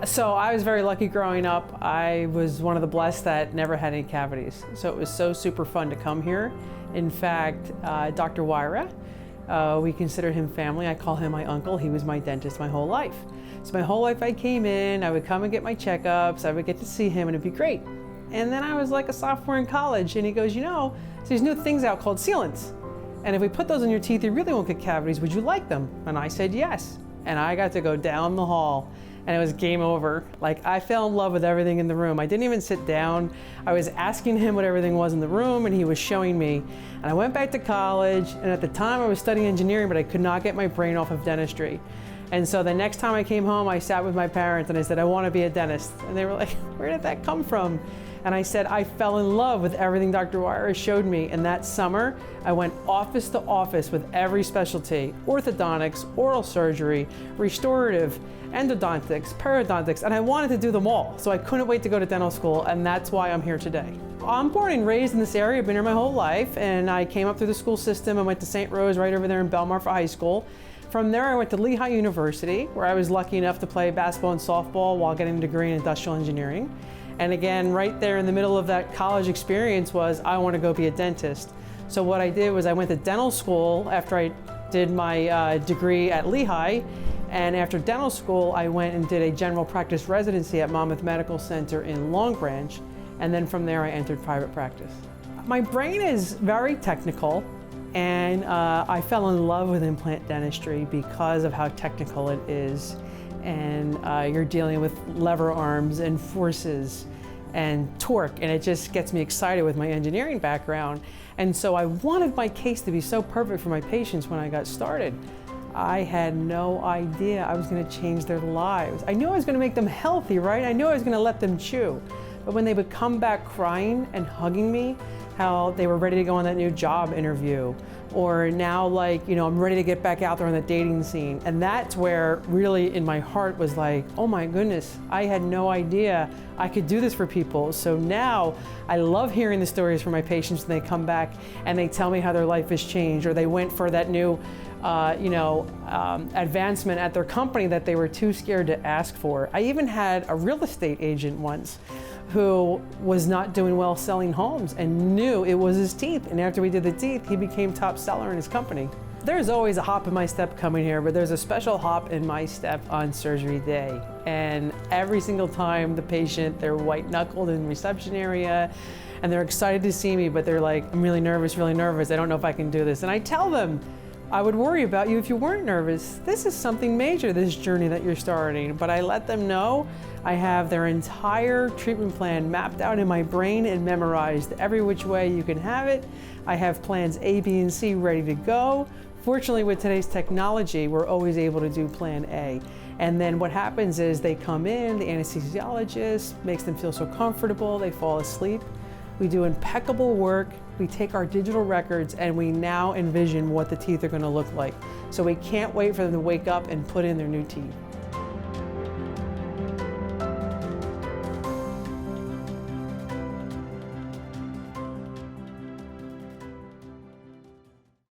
So I was very lucky growing up. I was one of the blessed that never had any cavities. So it was so super fun to come here. In fact, Dr. Wyra, we consider him family. I call him my uncle. He was my dentist my whole life. So my whole life I came in, I would come and get my checkups, I would get to see him and it'd be great. And then I was like a sophomore in college and he goes, you know, there's new things out called sealants. And if we put those in your teeth, you really won't get cavities. Would you like them? And I said yes. And I got to go down the hall and it was game over. Like, I fell in love with everything in the room. I didn't even sit down. I was asking him what everything was in the room and he was showing me. And I went back to college, and at the time I was studying engineering, but I could not get my brain off of dentistry. And so the next time I came home, I sat with my parents and I said, I want to be a dentist. And they were like, where did that come from? And I said, I fell in love with everything Dr. Wyra showed me. And that summer, I went office to office with every specialty: orthodontics, oral surgery, restorative, endodontics, periodontics, and I wanted to do them all. So I couldn't wait to go to dental school, and that's why I'm here today. I'm born and raised in this area. I've been here my whole life, and I came up through the school system. I went to St. Rose right over there in Belmar for high school. From there, I went to Lehigh University, where I was lucky enough to play basketball and softball while getting a degree in industrial engineering. And again, right there in the middle of that college experience was, I want to go be a dentist. So what I did was I went to dental school after I did my degree at Lehigh. And after dental school, I went and did a general practice residency at Monmouth Medical Center in Long Branch. And then from there, I entered private practice. My brain is very technical. And I fell in love with implant dentistry because of how technical it is. And you're dealing with lever arms and forces and torque, and it just gets me excited with my engineering background. And so I wanted my case to be so perfect for my patients when I got started. I had no idea I was going to change their lives. I knew I was going to make them healthy, right? I knew I was going to let them chew. But when they would come back crying and hugging me, how they were ready to go on that new job interview, or now, like, you know, I'm ready to get back out there on the dating scene. And that's where really in my heart was like, oh my goodness, I had no idea I could do this for people. So now I love hearing the stories from my patients when they come back and they tell me how their life has changed, or they went for that new advancement at their company that they were too scared to ask for. I even had a real estate agent once who was not doing well selling homes and knew it was his teeth. And after we did the teeth, he became top seller in his company. There's always a hop in my step coming here, but there's a special hop in my step on surgery day. And every single time the patient, they're white knuckled in the reception area and they're excited to see me, but they're like, I'm really nervous. I don't know if I can do this. And I tell them, I would worry about you if you weren't nervous. This is something major, this journey that you're starting. But I let them know I have their entire treatment plan mapped out in my brain and memorized every which way you can have it. I have plans A, B, and C ready to go. Fortunately, with today's technology, we're always able to do plan A. And then what happens is they come in, the anesthesiologist makes them feel so comfortable, they fall asleep. We do impeccable work. We take our digital records and we now envision what the teeth are going to look like. So we can't wait for them to wake up and put in their new teeth.